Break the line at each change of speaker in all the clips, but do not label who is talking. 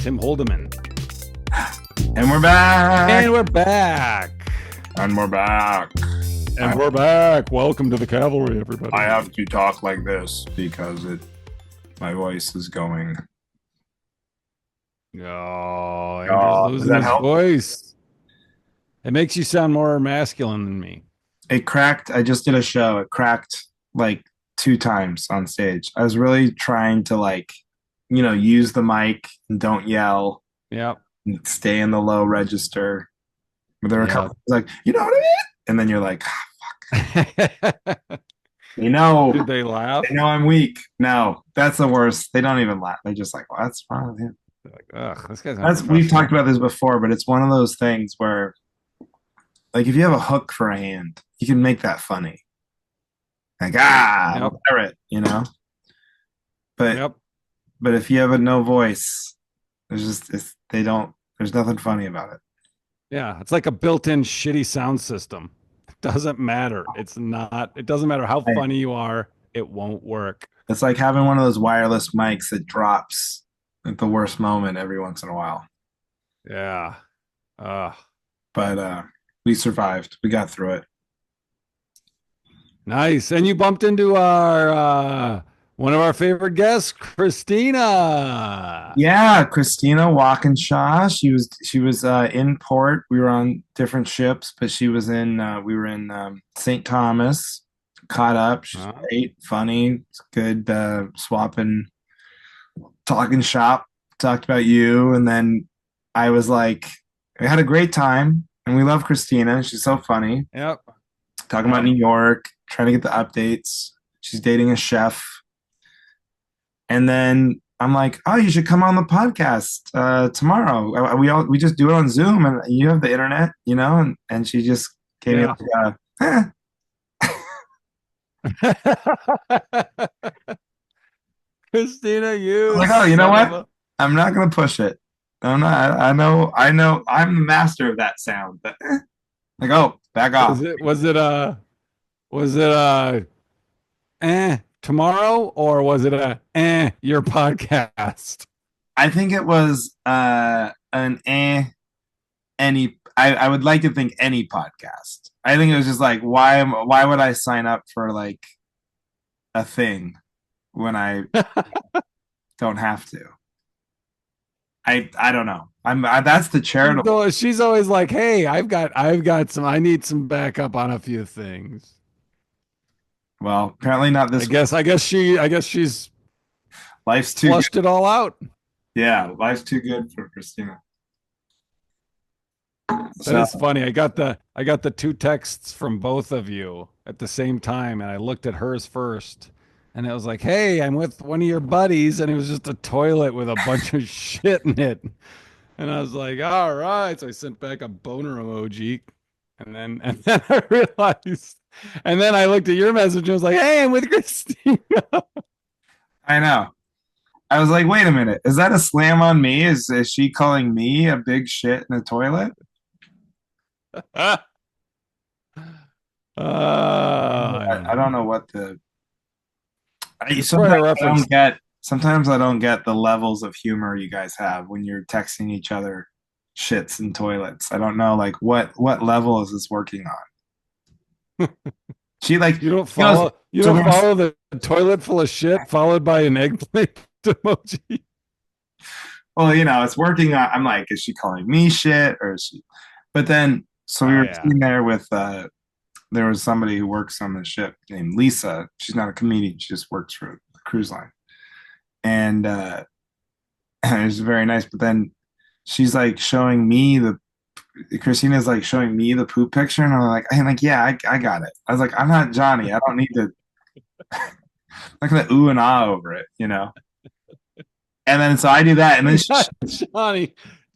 Tim Holdeman.
And we're back.
And we're back.
And we're back.
And we're back. Welcome to the Cavalry, everybody.
I have to talk like this because my voice is going.
Oh, Andrew's
does
losing
that
his
help?
voice. It makes you sound more masculine than me.
It cracked. I just did a show. It cracked like 2 times on stage. I was really trying to use the mic and don't yell.
Yep.
And stay in the low register. But there were a couple like, you know what I mean? And then you're like, fuck.
Did they laugh?
They know I'm weak. No, that's the worst. They don't even laugh. They're just like, well, that's wrong with him.
They're like, ugh, this guy's not
We've talked about this before, but it's one of those things where, like, if you have a hook for a hand, you can make that funny. Like, pirate, But but if you have no voice, there's nothing funny about it.
Yeah, it's like a built-in shitty sound system. It doesn't matter. It doesn't matter how funny you are, it won't work.
It's like having one of those wireless mics that drops at the worst moment every once in a while.
Yeah.
But we survived. We got through it.
Nice. And you bumped into our one of our favorite guests, Christina.
Yeah, Christina Walkinshaw. She was in port. We were on different ships, but we were in St. Thomas. Caught up. She's great, funny, good, swapping, talking shop. Talked about you, and then I was like, I had a great time, and we love Christina. She's so funny.
Yep.
Talking about New York, trying to get the updates. She's dating a chef. And then I'm like, oh, you should come on the podcast tomorrow. We just do it on Zoom, and you have the internet, and she just gave me
Christina, you
like, oh, you know what? I'm not gonna push it. I'm not. I know. I'm the master of that sound. But like, oh, back off.
Was it tomorrow, or was it your podcast?
I think it was any. I would like to think any podcast. I think it was just like, why would I sign up for like a thing when I don't have to? I don't know. That's the charitable.
She's always like, hey, I've got some. I need some backup on a few things.
Well, apparently not this.
I guess she's
life's too
flushed good. It all out.
Yeah, life's too good for Christina.
That's funny. I got the 2 texts from both of you at the same time, and I looked at hers first, and it was like, hey, I'm with one of your buddies, and it was just a toilet with a bunch of shit in it. And I was like, all right. So I sent back a boner emoji, and then I realized, and then I looked at your message and was like, hey, I'm with Christina.
I know. I was like, wait a minute. Is that a slam on me? Is she calling me a big shit in the toilet? I don't know what sometimes I don't get the levels of humor you guys have when you're texting each other shits and toilets. I don't know, like what level is this working on? She like
you don't follow the toilet full of shit followed by an eggplant emoji.
Well, it's working on. I'm like, is she calling me shit or is she? But then, so we were sitting there with. There was somebody who works on the ship named Lisa. She's not a comedian. She just works for the cruise line, and it was very nice. But then she's like showing me Christina's like showing me the poop picture, and I'm like, yeah, I got it. I was like, I'm not Johnny. I don't need to. I'm not gonna ooh and ah over it, And then so I do that, and then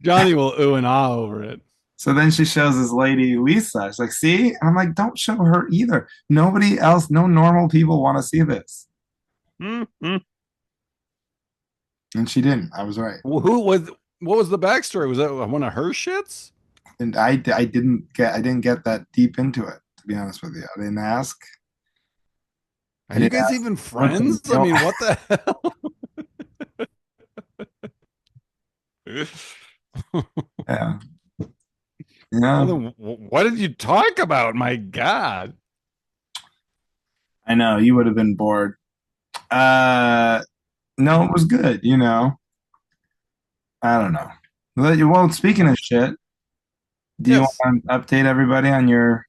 Johnny will ooh and ah over it.
So then she shows this lady Lisa. She's like, see? And I'm like, don't show her either. Nobody else, no normal people want to see this.
Mm-hmm.
And she didn't. I was right.
What was the backstory? Was that one of her shits?
And I didn't get that deep into it, to be honest with you. I didn't ask.
Are you guys even friends? I mean, what the hell?
Yeah. Yeah.
Well, then, what did you talk about? My God.
I know you would have been bored. Uh, no, it was good, you know. I don't know. Well, speaking of shit, do you
Yes.
want to update everybody on your,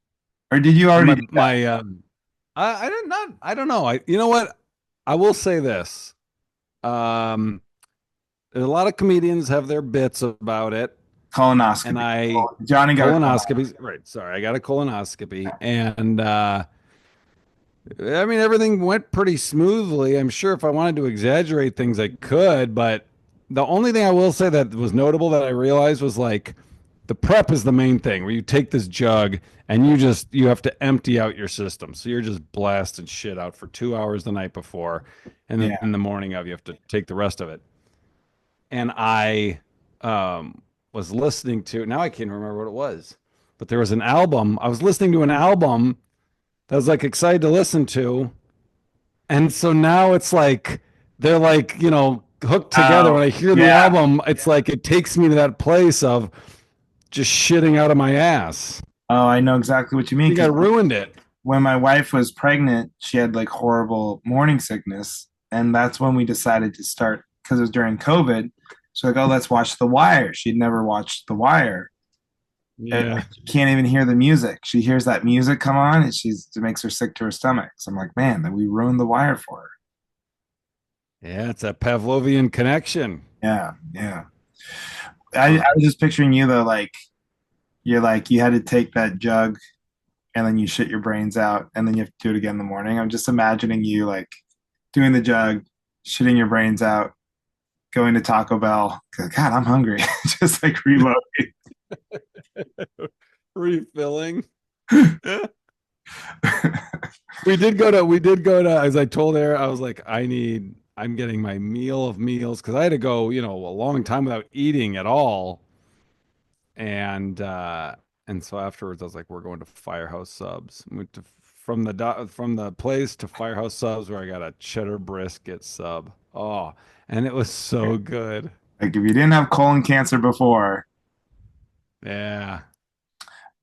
or did you
And
already
my
do that?
my I did not I don't know. You know what? I will say this. Um there's a lot of comedians have their bits about it, and
Colonoscopy.
I
Johnny got a colonoscopy.
colonoscopies, right. Sorry, I got a colonoscopy, and I mean, everything went pretty smoothly. I'm sure if I wanted to exaggerate things, I could, but the only thing I will say that was notable that I realized was like the prep is the main thing, where you take this jug and you have to empty out your system. So you're just blasting shit out for 2 hours the night before, and then
Yeah.
in the morning of you have to take the rest of it. And I was listening to, now I can't remember what it was, but there was an album. I was listening to an album that I was like excited to listen to, and so now it's like they're like, hooked together.
Oh,
When I hear the
yeah.
album, it's like it takes me to that place of just shitting out of my ass.
Oh, I know exactly what you
I
mean.
think I
Because
ruined it.
when my wife was pregnant, she had like horrible morning sickness. And that's when we decided to start, because it was during COVID. So like, oh, let's watch The Wire. She'd never watched The Wire. And
Yeah.
she can't even hear the music. She hears that music come on and it makes her sick to her stomach. So I'm like, man, then we ruined The Wire for her.
Yeah, it's a Pavlovian connection.
Yeah, yeah. I
Uh,
was just picturing you though, like you're like you had to take that jug and then you shit your brains out and then you have to do it again in the morning. I'm just imagining you like doing the jug, shitting your brains out, going to Taco Bell. God, I'm hungry. Just like reload.
refilling. We did go to, as I told her, I was like, I'm getting my meal of meals because I had to go, a long time without eating at all. And so afterwards I was like, we're going to Firehouse Subs. Went to from the place to Firehouse Subs where I got a cheddar brisket sub. Oh, and it was so good.
Like if you didn't have colon cancer before,
Yeah.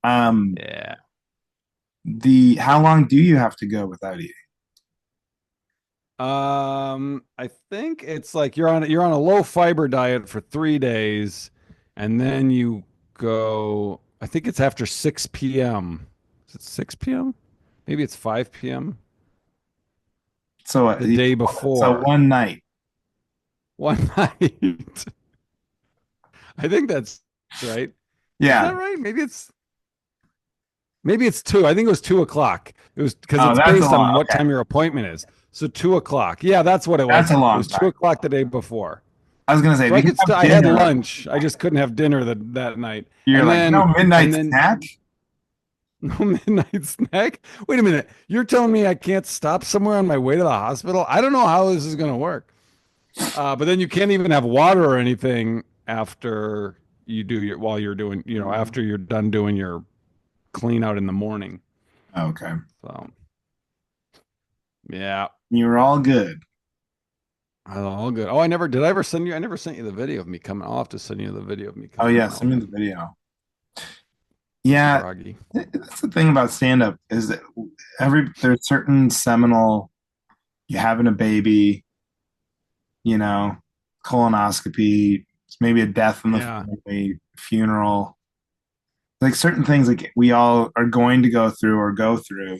um,
Yeah.
the how long do you have to go without eating?
I think it's like you're on a low fiber diet for 3 days, and then you go. I think it's after 6 p.m. Is it 6 p.m.? Maybe it's 5 p.m.
So,
the day
so
before.
one night.
One night. I think that's right. Is
Yeah.
that right? Maybe it's two. I think it was 2 o'clock. It was because
Oh,
it's
that's a
based on
long.
what
Okay,
time your appointment is. So 2 o'clock. Yeah, that's what it
that's
was.
a
It
long
was two
time.
o'clock the day before.
I was gonna say if
So
you
I
can
could still.
have
I had
dinner,
lunch. I just couldn't have dinner that night.
you're
And
like
then
no
and
midnight
then
snack.
no midnight snack. Wait a minute. You're telling me I can't stop somewhere on my way to the hospital? I don't know how this is going to work. But then you can't even have water or anything after you do your while you're doing, after you're done doing your clean out in the morning.
Okay,
So yeah,
you were all good.
all good. Oh, I never sent you the video of me coming. I'll have to send you the video of me
Oh
coming
yeah,
out.
send me the video.
I'm
Yeah,
groggy.
that's the thing about stand up is that there's certain seminal you having a baby, you know, colonoscopy, maybe a death in the
Yeah.
family, funeral, like certain things like we all are going to go through or go through.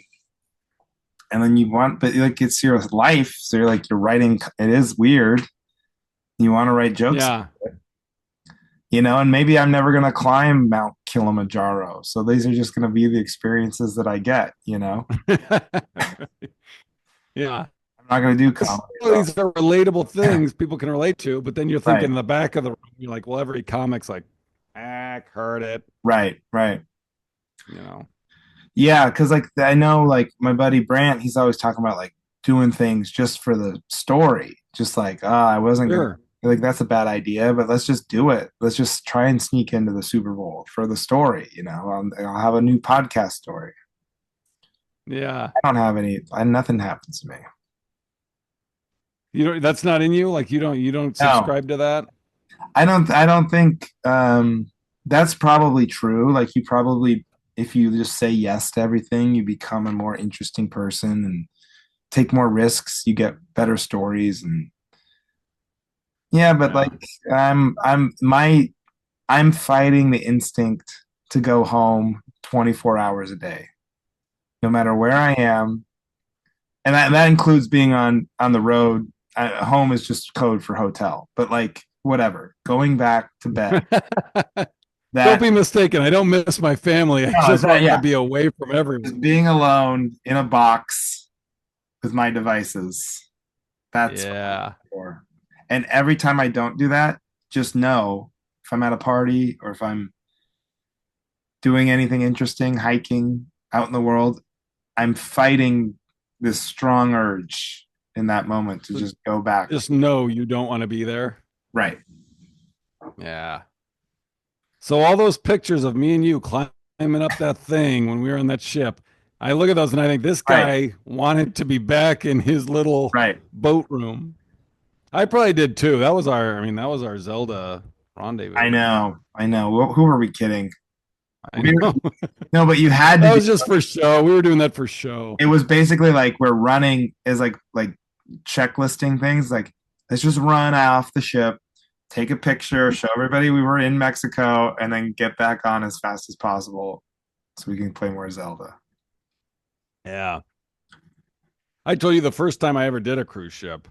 And then you want, but like it's your life. So you're like, you're writing, it is weird. You want to write jokes,
Yeah.
and maybe I'm never going to climb Mount Kilimanjaro. So these are just going to be the experiences that I get.
Yeah.
I'm not going to do comedy though.
These are relatable things people can relate to, but then you're thinking
Right,
in the back of the room, you're like, well, every comic's like, heard it,
right, right.
you know.
Yeah, because like I know like my buddy Brant, he's always talking about like doing things just for the story. Just like, I wasn't gonna
Sure.
like that's a bad idea, but let's just do it. Let's just try and sneak into the Super Bowl for the story. I'll have a new podcast story.
Yeah.
I don't have any, nothing happens to me.
That's not in you. Like you don't
No,
subscribe to that.
I don't think that's probably true. Like you probably, if you just say yes to everything, you become a more interesting person and take more risks. You get better stories and yeah, but
Yeah.
like I'm fighting the instinct to go home 24 hours a day, no matter where I am. And that includes being on the road. Home is just code for hotel, but like whatever, going back to bed.
Don't
That
be mistaken. I don't miss my family. I
no,
just
that
want to
yeah,
be away from
just
everyone.
being alone in a box with my devices. That's what I'm
Yeah.
looking for. And every time I don't do that, just know if I'm at a party or if I'm doing anything interesting, hiking out in the world, I'm fighting this strong urge in that moment to
So
just go back.
just know you don't want to be there.
Right.
Yeah. So all those pictures of me and you climbing up that thing when we were on that ship, I look at those and I think this
Right.
guy wanted to be back in his little
Right.
boat room. I probably did too. That was our Zelda
I
rendezvous.
know. I know. Who are we kidding?
I
We
know.
no, but you had to
That
do
was just for show. We were doing that for show.
it was basically like we're running is like checklisting things like let's just run off the ship, take a picture, show everybody we were in Mexico, and then get back on as fast as possible so we can play more Zelda.
Yeah. I told you the first time I ever did a cruise ship,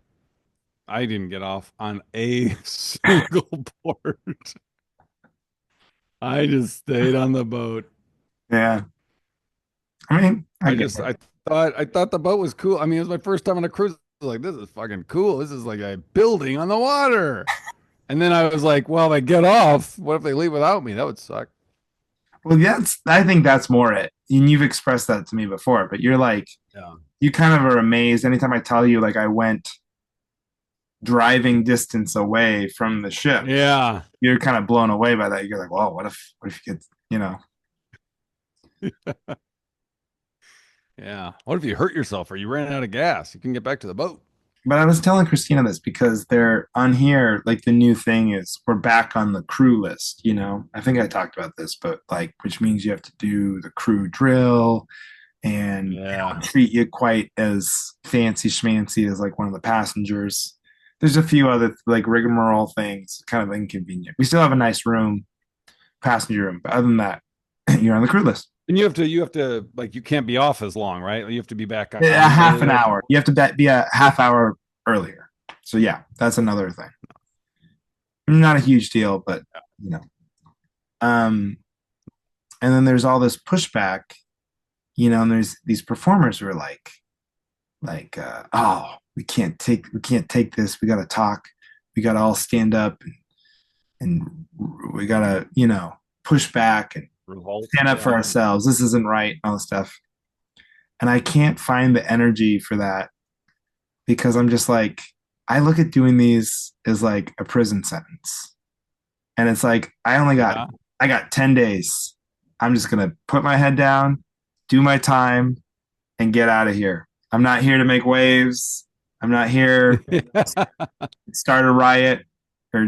I didn't get off on a single port. I just stayed on the boat.
Yeah. I mean, I get it.
I thought the boat was cool. I mean, it was my first time on a cruise. I was like, this is fucking cool. This is like a building on the water. And then I was like, well, if I get off, what if they leave without me? That would suck.
Well, yes, I think that's more it. And you've expressed that to me before, but you're like,
Yeah.
you kind of are amazed anytime I tell you, like, I went driving distance away from the ship.
Yeah.
You're kind of blown away by that. You're like, well, what if you get,
Yeah. What if you hurt yourself or you ran out of gas? You can get back to the boat.
but I was telling Christina this because they're on here, like, the new thing is we're back on the crew list, you know? I think I talked about this, but like, which means you have to do the crew drill and they
Yeah.
don't treat you quite as fancy schmancy as like one of the passengers. There's a few other like rigmarole things, kind of inconvenient. We still have a nice room, passenger room, but other than that, you're on the crew list.
And you have to, like, you can't be off as long, right? You have to be back
A
on
half an
earlier.
hour. You have to be a half hour earlier. So yeah, that's another thing. Not a huge deal, but you know. Um, and then there's all this pushback, and there's these performers who are oh, we can't take this. We got to talk. We got to all stand up and we got to push back and
Revolt.
stand up for
Yeah.
ourselves. This isn't right. All this stuff, and I can't find the energy for that because I'm just like I look at doing these as like a prison sentence, and it's like
Yeah.
I got 10 days. I'm just gonna put my head down, do my time, and get out of here. I'm not here to make waves. I'm not here start a riot or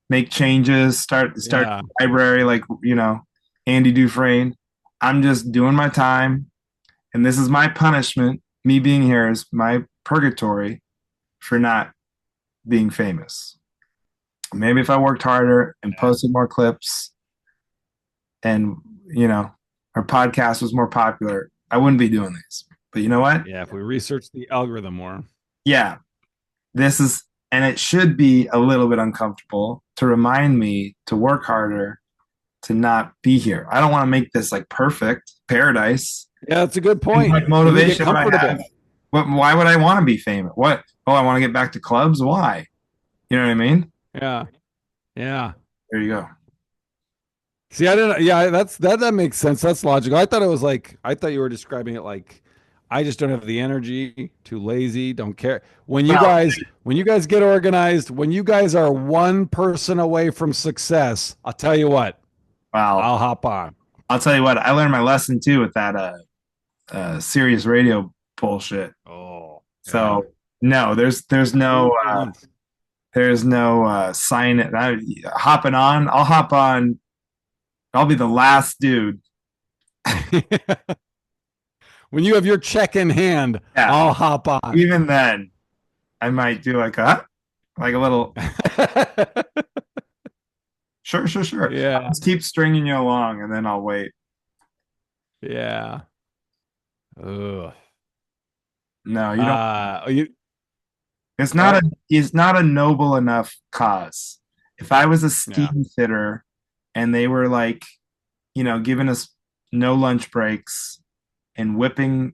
make changes, start
Yeah.
a library like Andy Dufresne. I'm just doing my time, and this is my punishment. Me being here is my purgatory for not being famous. Maybe if I worked harder and posted more clips and our podcast was more popular, I wouldn't be doing these. But you know what?
Yeah. If we research the algorithm more.
Yeah, this is, and it should be a little bit uncomfortable to remind me to work harder, to not be here. I don't want to make this like perfect paradise.
Yeah, that's a good
And
point.
what
You can get
motivation would I
comfortable.
have? Why would I want to be famous? What? Oh, I want to get back to clubs. Why? You know what I mean?
Yeah. Yeah.
There you go.
See, I didn't. Yeah, that makes sense. That's logical. I thought you were describing it like I just don't have the energy, too lazy, don't care.
Well,
When you guys get organized, when you guys are one person away from success, I'll tell you what,
well,
I'll hop on.
I'll tell you what. I learned my lesson too with that serious radio bullshit.
Oh, yeah.
So no, there's
Two
no
for once.
There's no sign. Hopping on. I'll hop on. I'll be the last dude.
When you have your check in hand,
Yeah.
I'll hop on.
Even then, I might do like a little. Sure, sure, sure. I'll
Yeah.
just keep stringing you along, and then I'll wait.
Yeah. Ugh.
No, you don't.
You
It's not a.
what?
It's not a noble enough cause. If I was a
Yeah.
steam fitter, and they were like, giving us no lunch breaks and whipping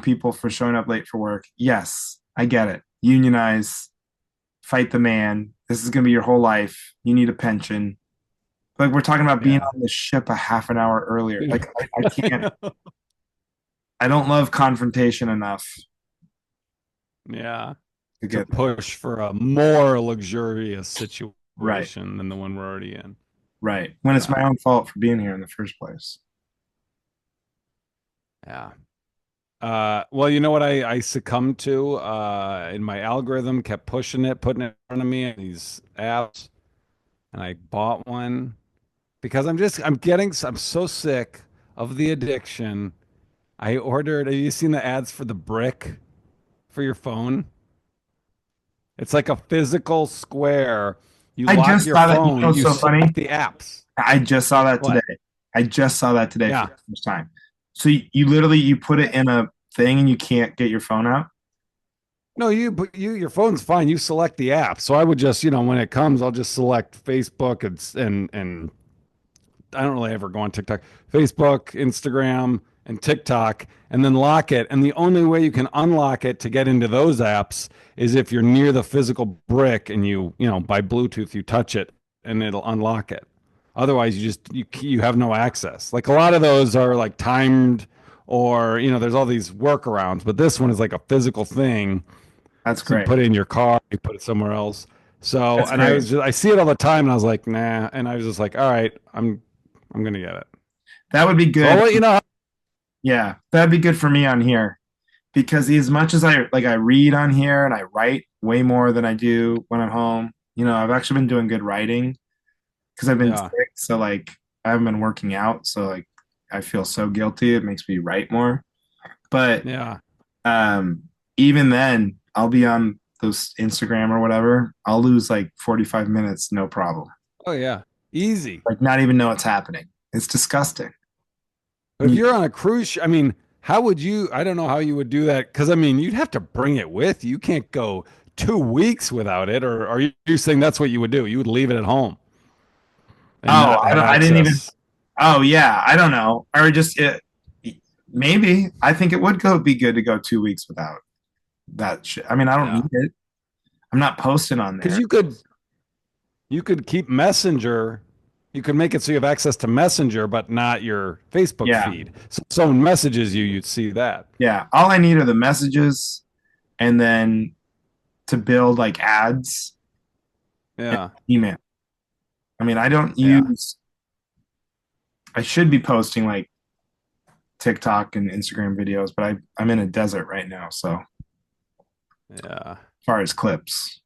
people for showing up late for work. Yes, I get it. Unionize, fight the man. This is gonna be your whole life. You need a pension. Like we're talking about being
Yeah.
on the ship a half an hour earlier. Like I can't. I don't love confrontation enough
Yeah.
to
To
get there.
push for a more luxurious
Right,
situation than the one we're already in.
right. When it's my
Yeah.
own fault for being here in the first place.
Yeah. Well, you know what I succumbed to in my algorithm, kept pushing it, putting it in front of me and these apps, and I bought one because I'm so sick of the addiction. I ordered, have you seen the ads for the brick for your phone? It's like a physical square. You
I
lock
just
your
saw that. You know
phone,
what's
you
so funny?
select the apps.
I just saw that today.
What?
I just saw that today for
Yeah.
the first time. So you literally you put it in a thing and you can't get your phone out.
No, your phone's fine. You select the app. So I would just, when it comes, I'll just select Facebook and I don't really ever go on TikTok, Facebook, Instagram, and TikTok, and then lock it. And the only way you can unlock it to get into those apps is if you're near the physical brick and by Bluetooth, you touch it and it'll unlock it. Otherwise, you have no access. Like a lot of those are like timed or, there's all these workarounds, but this one is like a physical thing.
That's
So you
great.
put it in your car, you put it somewhere else. So,
That's
and
great.
I see it all the time and I was like, nah. And I was just like, all right, I'm gonna get it.
That would be
So I'll
good.
let you know.
Yeah, that'd be good for me on here because as much as I read on here and I write way more than I do when I'm home. I've actually been doing good writing because I've been
Yeah,
sick. So like I haven't been working out. So like I feel so guilty. It makes me write more. But
yeah.
um, even then, I'll be on those Instagram or whatever. I'll lose like 45 minutes, no problem.
Oh yeah, easy.
Like not even know what's happening. It's disgusting.
But if you're on a cruise, I mean, how would you? I don't know how you would do that because I mean, you'd have to bring it with you. You can't go 2 weeks without it. Or are you saying that's what you would do? You would leave it at home and
Oh,
not have
I didn't even.
access.
Oh yeah, I don't know. Or just maybe I think it would go be good to go 2 weeks without that shit. I mean, I don't need
Yeah,
it. I'm not posting on
because
there.
you could keep Messenger. You could make it so you have access to Messenger, but not your Facebook
Yeah,
feed. So if someone messages you, you'd see that.
yeah. All I need are the messages, and then to build like ads and
Yeah,
email. I mean, I don't
yeah,
use. I should be posting like TikTok and Instagram videos, but I'm in a desert right now. So as
yeah.
far as clips,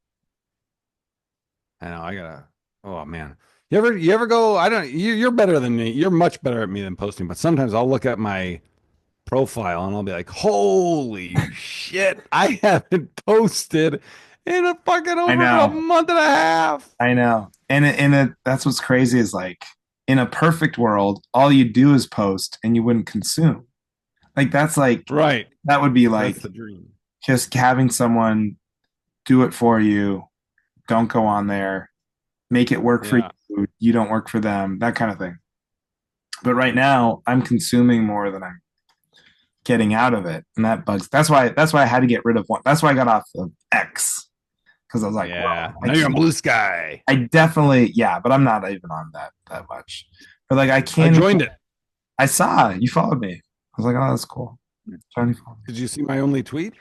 I know. I gotta. Oh man. You ever go? I don't. You're better than me. You're much better at me than posting. But sometimes I'll look at my profile and I'll be like, "Holy shit! I haven't posted in a fucking
I
over a
know,
month and a half."
I know, and that's what's crazy is like in a perfect world, all you do is post and you wouldn't consume. Like that's like
Right.
that would be
That's
like
the dream.
just having someone do it for you. Don't go on there. Make it work for
Yeah.
you. You don't work for them. That kind of thing. But right now, I'm consuming more than I'm getting out of it, and that bugs. That's why I had to get rid of one. That's why I got off of X because I was like,
Yeah.
well, I
Now you're on
can't.
Blue Sky.
I definitely, yeah, but I'm not even on that much. But like, I
I
can't.
joined it.
I saw you followed me. I was like, oh, that's cool. Johnny followed me.
Did you see my only tweet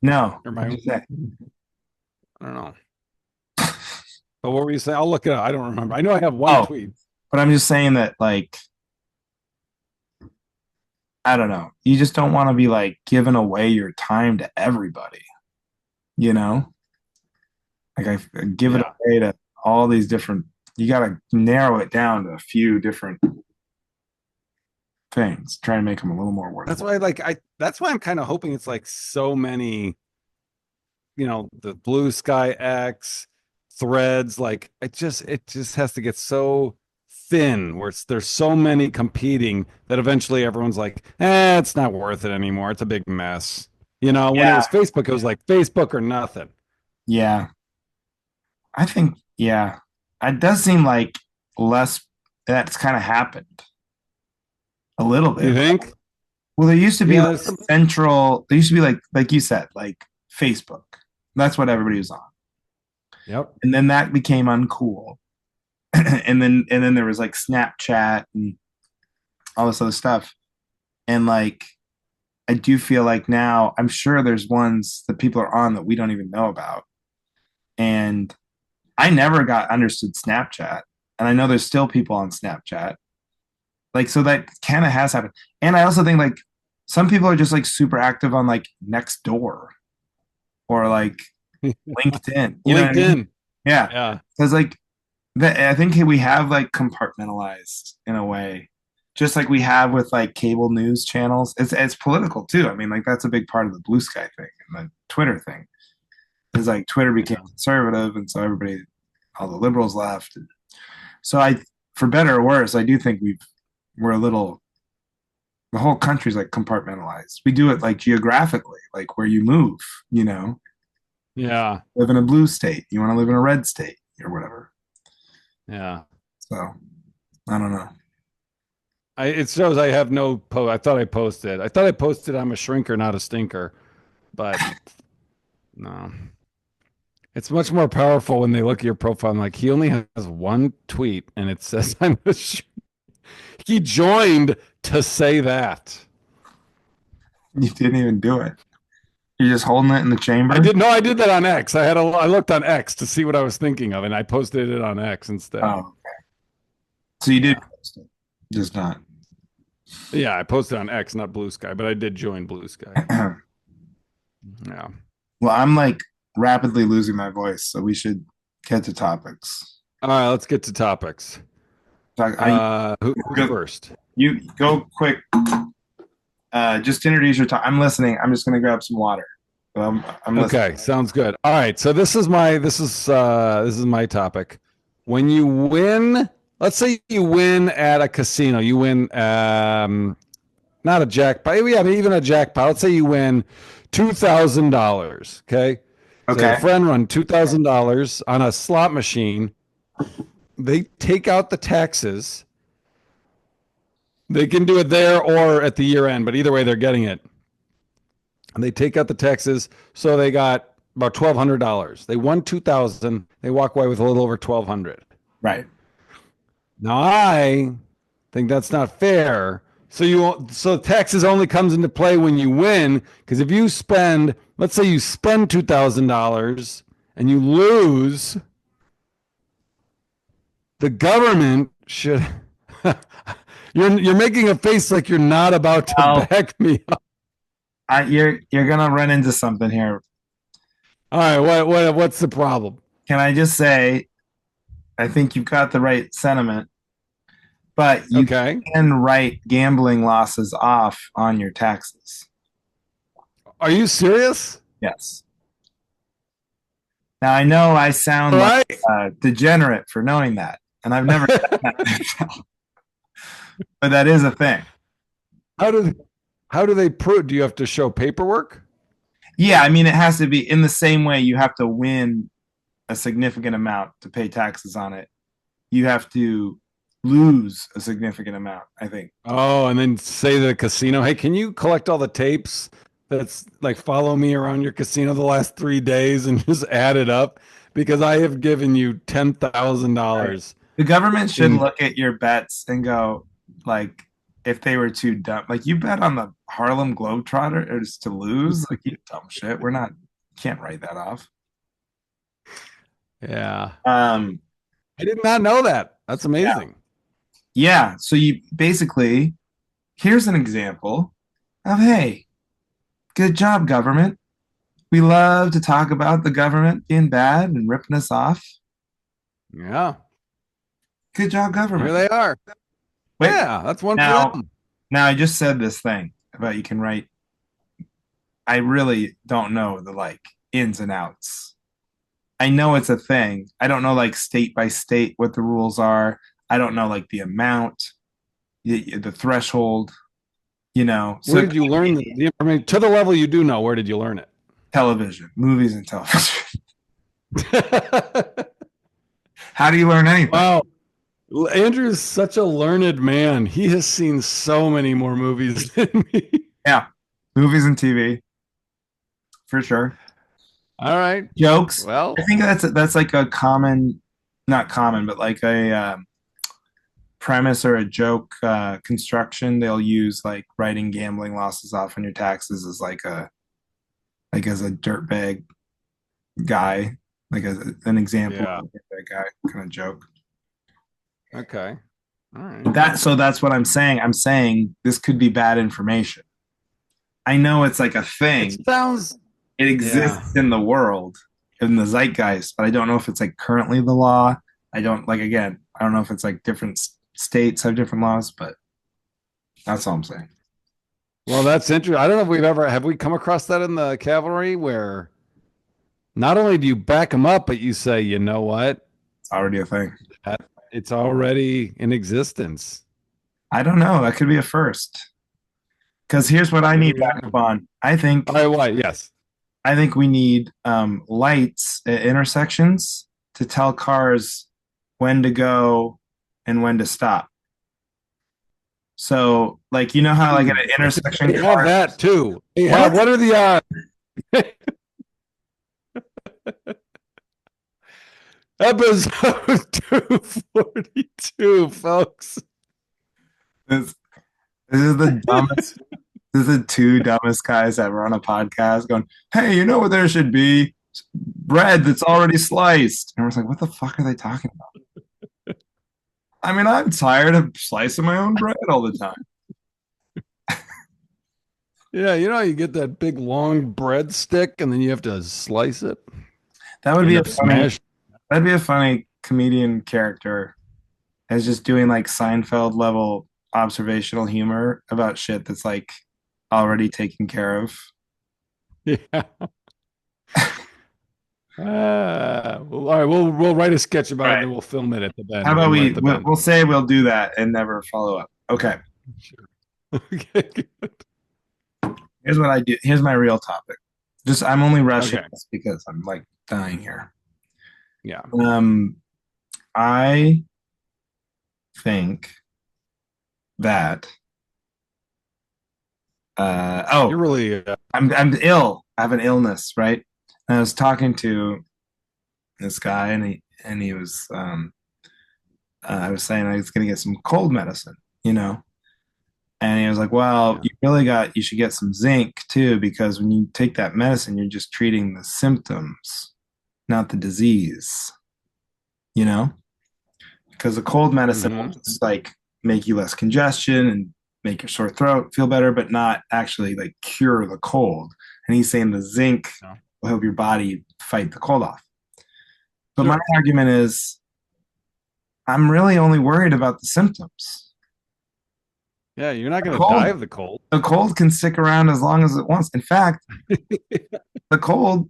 No,
or my
what did
own?
you say?
I don't know. But what were you saying? I'll look it up. I don't remember. I know I have one
Oh,
tweet.
but I'm just saying that, like, I don't know. You just don't want to be like giving away your time to everybody, you know? Like I give it
Yeah.
away to all these different. You got to narrow it down to a few different things. Try and make them a little more
That's
worthwhile.
why that's why I'm kind of hoping it's like so many, the Blue Sky X threads, like it just has to get so thin where there's so many competing that eventually everyone's like, it's not worth it anymore. It's a big mess. When it
Yeah,
was Facebook, it was like Facebook or nothing.
yeah. I think yeah. It does seem like less. That's kind of happened a little
You
bit.
think?
Well, there used to be
Yeah,
like
there's some.
central. There used to be like you said, like Facebook. That's what everybody was on,
Yep.
and then that became uncool. and then there was like Snapchat and all this other stuff. And like I do feel like now I'm sure there's ones that people are on that we don't even know about. And I never got understood Snapchat. And I know there's still people on Snapchat. Like so that kind of has happened. And I also think like some people are just like super active on like Nextdoor or like LinkedIn. You know what I mean?
LinkedIn.
Yeah.
Yeah.
Because like I think we have like compartmentalized in a way, just like we have with like cable news channels. It's political too. I mean, like that's a big part of the Blue Sky thing and the Twitter thing. Is like Twitter became
Yeah.
conservative, and so everybody, all the liberals left. So I, for better or worse, I do think we're a little. The whole country's like compartmentalized. We do it like geographically, like where you move. You know,
Yeah.
live in a blue state. You want to live in a red state or whatever.
Yeah.
So I don't know.
It shows I have no I thought I posted. I thought I posted I'm a shrinker, not a stinker, but no. It's much more powerful when they look at your profile and like he only has one tweet and it says he joined to say that.
You didn't even do it. You're just holding it in the chamber.
I did that on X. I looked on X to see what I was thinking of and I posted it on X instead.
Oh, so you did
Yeah.
post it, just not.
Yeah, I posted on X, not Blue Sky, but I did join Blue Sky. Yeah.
Well, I'm like rapidly losing my voice, so we should get to topics.
All right, let's get to topics.
Talk, I,
Who's
go,
first?
you go quick. Just introduce your talk. I'm listening. I'm just gonna grab some water. I'm listening.
Okay, sounds good. All right, so this is my topic. When you win, let's say you win at a casino, you win not a jackpot, yeah, even a jackpot. Let's say you win $2,000. Okay, so your
Okay.
friend run $2,000 on a slot machine. They take out the taxes. They can do it there or at the year end, but either way, they're getting it. And they take out the taxes, so they got about $1,200. They won 2,000. They walk away with a little over 1,200.
Right.
Now I think that's not fair. So taxes only comes into play when you win, because if you spend, let's say you spend $2,000 and you lose, the government should. You're making a face like you're not about to
Well,
back me up.
you're gonna run into something here.
All right, what's the problem?
Can I just say, I think you've got the right sentiment, but you
Okay.
can write gambling losses off on your taxes.
Are you serious?
Yes. Now I know I sound
All
like
right.
a degenerate for knowing that, and I've never done that myself, but that is a thing.
How do how do they prove? Do you have to show paperwork?
Yeah, I mean, it has to be in the same way you have to win a significant amount to pay taxes on it. You have to lose a significant amount, I think.
Oh, and then say to the casino, hey, can you collect all the tapes that's like follow me around your casino the last 3 days and just add it up? Because I have given you
Right.
$10,000
The government should
in.
look at your bets and go, like, if they were too dumb, like you bet on the Harlem Globetrotters to lose, like you dumb shit. We're not, can't write that off.
Yeah.
Um,
I did not know that. That's
yeah,
amazing.
yeah. So you basically, here's an example of, hey, good job, government. we love to talk about the government being bad and ripping us off.
Yeah,
Good job,
here
government.
they are.
Wait,
Yeah, that's one for
now,
them.
now I just said this thing about you can write. I really don't know the like ins and outs. I know it's a thing. I don't know like state by state what the rules are. I don't know like the amount, the threshold,
Where
So
did you learn the information to the level you do know? Where did you learn it?
television, movies and television. How do you learn anything?
Wow. Andrew is such a learned man. He has seen so many more movies than me.
Yeah, movies and TV for sure.
All right.
Jokes.
Well,
I think that's like a common, not common, but like a premise or a joke construction. They'll use like writing gambling losses off on your taxes as like as a dirtbag guy, like as an example
yeah.
of a dirtbag guy kind of joke.
Okay. All right.
That's what I'm saying. I'm saying this could be bad information. I know it's like a
It
thing.
sounds,
It
yeah.
exists in the world, in the zeitgeist, but I don't know if it's like currently the law. I don't like again. I don't know if it's like different states have different laws, but that's all I'm saying.
Well, that's interesting. I don't know if have we come across that in the cavalry where not only do you back them up, but you say, you know what?
It's already a thing.
That, it's already in existence.
I don't know. That could be a first. Because here's what I
Here
need
we
back
are.
up on.
All right, what? Yes.
I think we need lights at intersections to tell cars when to go and when to stop. So, like, you know how like at an intersection,
They have
car.
that too. They have,
What?
what are the episode 242, folks?
This, this is the dumbest. This is the two dumbest guys ever on a podcast going, "Hey, you know what there should be? Bread that's already sliced." And I was like, "What the fuck are they talking about?" I mean, I'm tired of slicing my own bread all the time.
Yeah, you know, you get that big long bread stick and then you have to slice it.
That would
You
be
end
a
up
funny.
smashing.
That'd be a funny comedian character as just doing like Seinfeld level observational humor about shit that's like already taken care of.
Yeah. Well, all right, we'll write a sketch about
All
it and
right.
then we'll film it at the
How
bend
about
when we're
we
at the
we'll,
bend.
we'll say we'll do that and never follow up. Okay.
Sure. Okay.
Here's what I do. Here's my real topic. Just I'm only rushing
Okay.
this because I'm like dying here.
Yeah.
Um, I think that
You're
oh,
really
I'm ill. I have an illness, right? And I was talking to this guy, and he was I was saying I was gonna get some cold medicine, and he was like, "Well,
yeah.
you should get some zinc too, because when you take that medicine, you're just treating the symptoms, not the disease, you know." Because the cold medicine will
Mm-hmm.
just like make you less congestion and make your sore throat feel better, but not actually like cure the cold. And he's saying the zinc
Yeah.
will help your body fight the cold off. But my
Sure.
argument is I'm really only worried about the symptoms.
Yeah, you're not
The
going to die
cold,
of the cold.
the cold can stick around as long as it wants. In fact, the cold,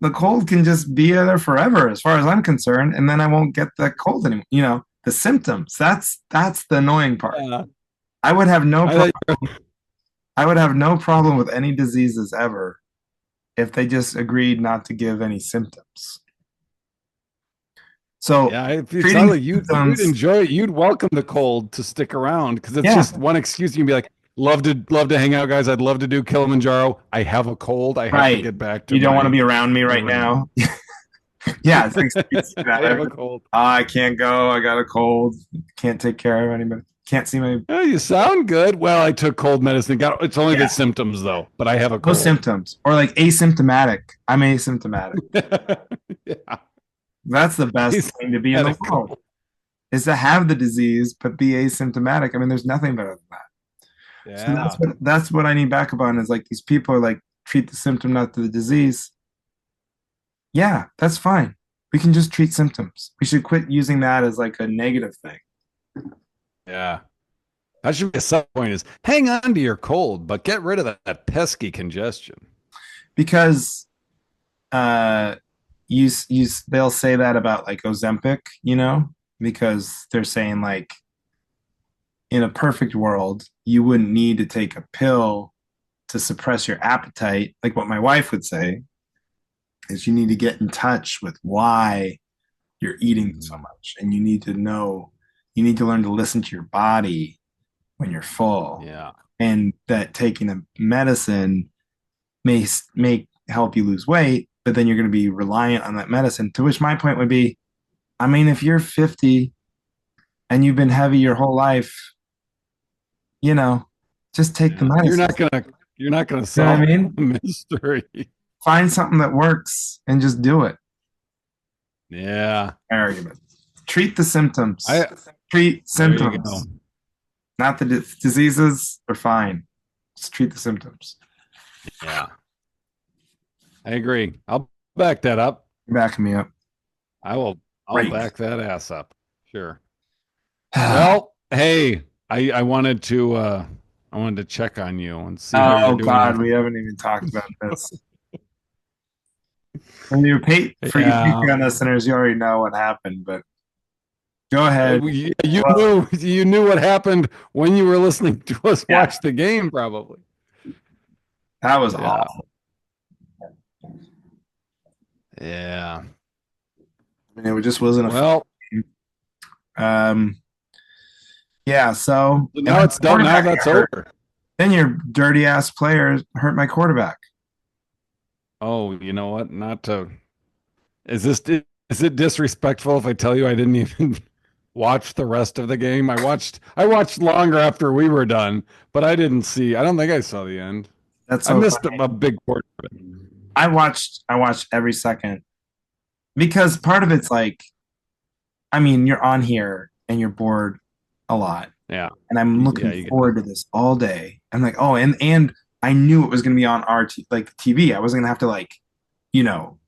the cold can just be there forever, as far as I'm concerned, and then I won't get that cold anymore. The symptoms. That's the annoying part.
Yeah.
I would have no
I
problem. I would have no problem with any diseases ever if they just agreed not to give any symptoms. So
Yeah, if it sounds
treating
like you'd
symptoms,
enjoy it, you'd welcome the cold to stick around because it's
yeah,
just one excuse. You can be like, love to hang out, guys. I'd love to do Kilimanjaro. I have a cold. I have to
right.
get back to
You don't want to
my
be around me right
whatever.
now. Yeah, it's an excuse to
I have a
that.
cold.
I can't go. I got a cold. Can't take care of anybody. Can't see my
Oh, you sound good. Well, I took cold medicine. It's only the
yeah.
symptoms though, but I have a
No
cold.
symptoms or like asymptomatic. I'm asymptomatic.
Yeah,
That's the best
he's
thing to be in
had
the
a
world
cold.
is to have the disease but be asymptomatic. I mean, there's nothing better than that. So
Yeah.
that's what I need backup on is like these people are like treat the symptom, not the disease. Yeah, that's fine. We can just treat symptoms. We should quit using that as like a negative thing.
Yeah. That should be a sub point is hang on to your cold, but get rid of that pesky congestion.
Because uh they'll say that about like Ozempic, because they're saying like in a perfect world, you wouldn't need to take a pill to suppress your appetite. Like what my wife would say is you need to get in touch with why you're eating so much. And you need to learn to listen to your body when you're full.
Yeah.
And that taking a medicine may help you lose weight, but then you're going to be reliant on that medicine. To which my point would be, I mean, if you're 50 and you've been heavy your whole life, just take the medicine.
You're not gonna
You know what
solve
I mean?
the mystery.
Find something that works and just do it.
Yeah.
Argument. Treat the symptoms.
I
Treat
there you
symptoms.
go.
Not the diseases are fine. Just treat the symptoms.
Yeah. I agree. I'll back that up.
You're backing me up.
I'll
Right.
back that ass up. Sure. Well, hey, I wanted to check on you and see how
Oh
you're doing.
God, we haven't even talked about this. And for you Patreon listeners, you already know what happened, but go ahead.
You knew what happened when you were listening to us watch the game, probably.
That was awful.
Yeah.
I mean, it just wasn't yeah, so
now it's done. Now that's over.
Then your dirty ass player hurt my quarterback.
Oh, you know what? Is it disrespectful if I tell you I didn't even watch the rest of the game? I watched longer after we were done, but I don't think I saw the end. I missed a big part of it.
I watched every second because part of it's like, I mean, you're on here and you're bored a lot.
Yeah.
And I'm looking forward to this all day. I'm like, oh, and I knew it was going to be on our TV. I wasn't going to have to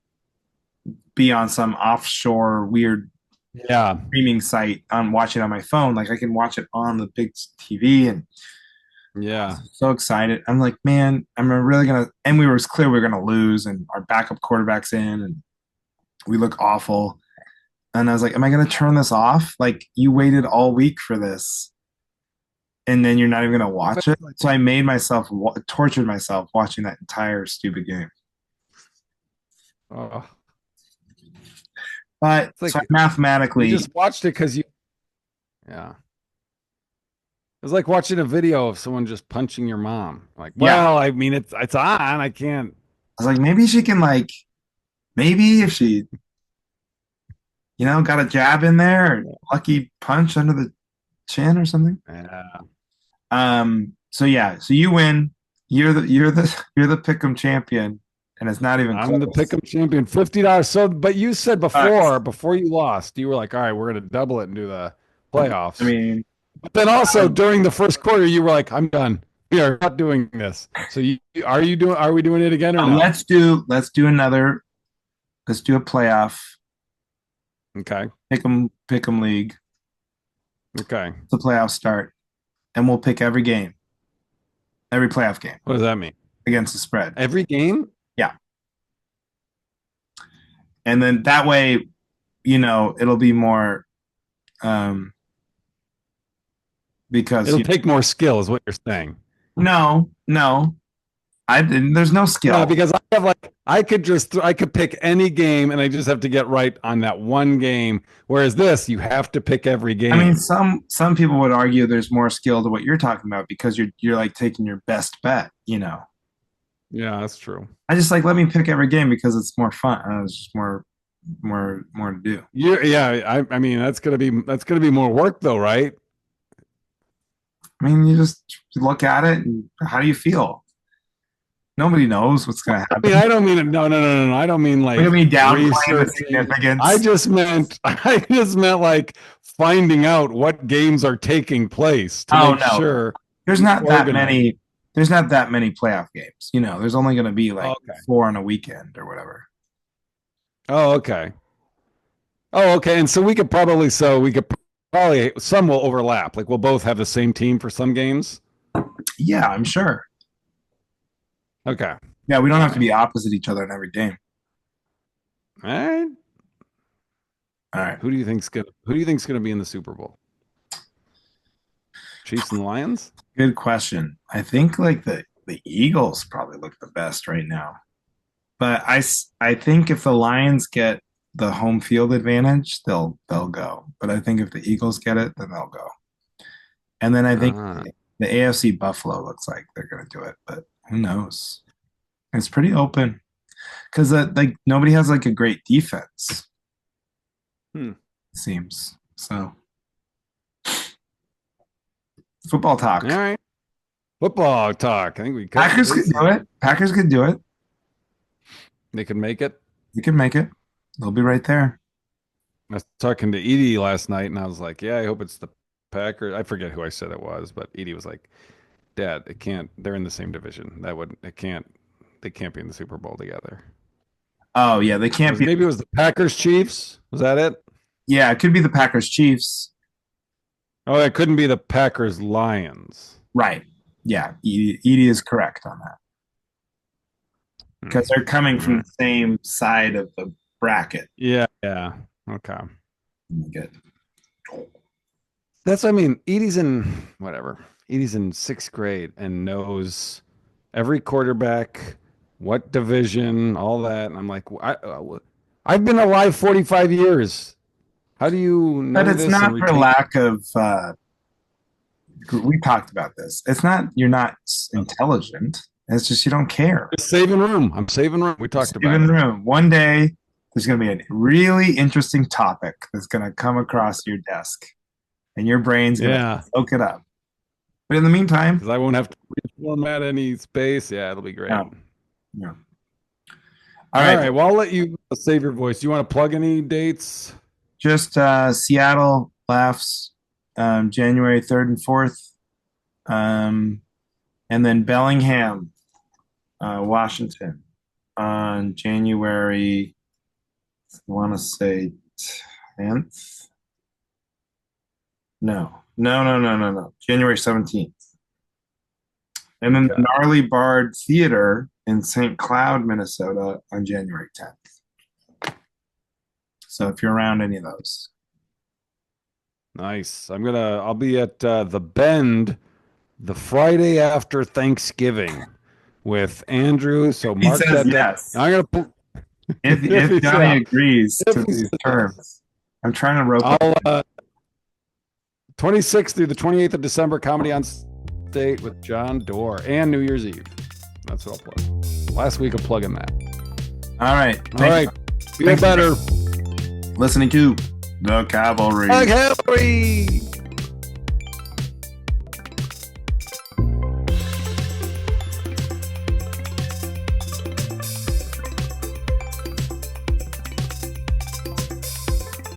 be on some offshore weird streaming site on watching on my phone. Like I can watch it on the big TV and so excited. I'm like, man, I'm really going to, and it was clear we were going to lose and our backup quarterback's in and we look awful. And I was like, am I going to turn this off? Like you waited all week for this and then you're not even going to watch it. So I made myself, tortured myself watching that entire stupid game.
Oh.
But so mathematically,
you just watched it because it was like watching a video of someone just punching your mom. Like, well, I mean, it's on. I can't.
I was like, maybe she can maybe if she, got a jab in there, or lucky punch under the chin or something.
Yeah.
So you win. You're the pick'em champion. And it's not even
I'm the pick'em champion, $50. So, but you said before you lost, you were like, all right, we're going to double it and do the playoffs.
I mean,
but then also during the first quarter, you were like, I'm done. We are not doing this. So are we doing it again or no?
Let's do a playoff.
Okay.
Pick'em league.
Okay.
The playoffs start and we'll pick every game. Every playoff game.
What does that mean?
Against the spread.
Every game?
Yeah. And then that way, it'll be more because
it'll take more skill is what you're saying.
No. I didn't. There's no skill.
No, because I could pick any game and I just have to get right on that one game. Whereas this, you have to pick every game.
I mean, some people would argue there's more skill to what you're talking about because you're like taking your best bet,
Yeah, that's true.
I just let me pick every game because it's more fun. It's just more to do.
I mean, that's gonna be more work though, right?
I mean, you just look at it and how do you feel? Nobody knows what's going to happen.
I mean, I don't mean no. I don't mean like
downplaying the significance.
I just meant like finding out what games are taking place to make sure.
There's not that many. There's not that many playoff games. There's only going to be 4 on a weekend or whatever.
Oh, okay. Oh, okay. And so we could probably some will overlap. Like we'll both have the same team for some games.
Yeah, I'm sure.
Okay.
Yeah, we don't
All
have to
right.
be opposite each other in every game.
All right.
All right.
Who do you think's gonna be in the Super Bowl? Chiefs and Lions?
Good question. I think like the Eagles probably look the best right now. But I think if the Lions get the home field advantage, they'll go. But I think if the Eagles get it, then they'll go. And then I think
Uh,
the AFC Buffalo looks like they're going to do it, but who knows? It's pretty open because like nobody has like a great defense.
hmm.
It seems so. Football
All
talk.
right. Football talk. I think we cut the
Packers could
bases.
do it. Packers could do it.
They can make it.
You can make it. They'll be right there.
I was talking to Edie last night, and I was like, "Yeah, I hope it's the Packers." I forget who I said it was, but Edie was like, "Dad, it can't. They're in the same division. It can't. They can't be in the Super Bowl together."
Oh yeah, they can't be.
Maybe it was the Packers Chiefs. Was that it?
Yeah, it could be the Packers Chiefs.
Oh, it couldn't be the Packers Lions.
Right. Yeah, Edie is correct on that because they're coming from the same side of the bracket.
Yeah, yeah. Okay.
Good.
That's, I mean, Edie's in whatever. Edie's in sixth grade and knows every quarterback, what division, all that. And I'm like, I've been alive 45 years. How do you
But
know
it's
this and
not for
retain?
lack of. We talked about this. It's not you're not intelligent. It's just you don't care.
Saving room. I'm saving room. We talked about
Even
it.
room. One day there's going to be a really interesting topic that's going to come across your desk, and your brain's going to
Yeah,
soak it up. But in the meantime,
because I won't have to reformat any space. Yeah, it'll be great.
no, no.
All
All
right.
right,
Well, I'll let you save your voice. Do you want to plug any dates?
just Seattle laughs January 3rd and 4th, and then Bellingham, Washington on January, I want to say 10th. No. January 17th. And then the
Okay.
Gnarly Bard Theater in St. Cloud, Minnesota on January 10th. So if you're around any of those.
Nice. I'll be at the Bend the Friday after Thanksgiving with Andrew. So
He
mark
says
that down.
yes.
I'm gonna put
If Johnny agrees
if
to
he
these
says
terms.
yes.
I'm trying to rope
I'll
up.
26th through the 28th of December, Comedy on State with John Doerr and New Year's Eve. That's what I'll plug. Last week I'm plugging that.
All right.
All right. Feel better.
Listening to The Cavalry.
Cavalry.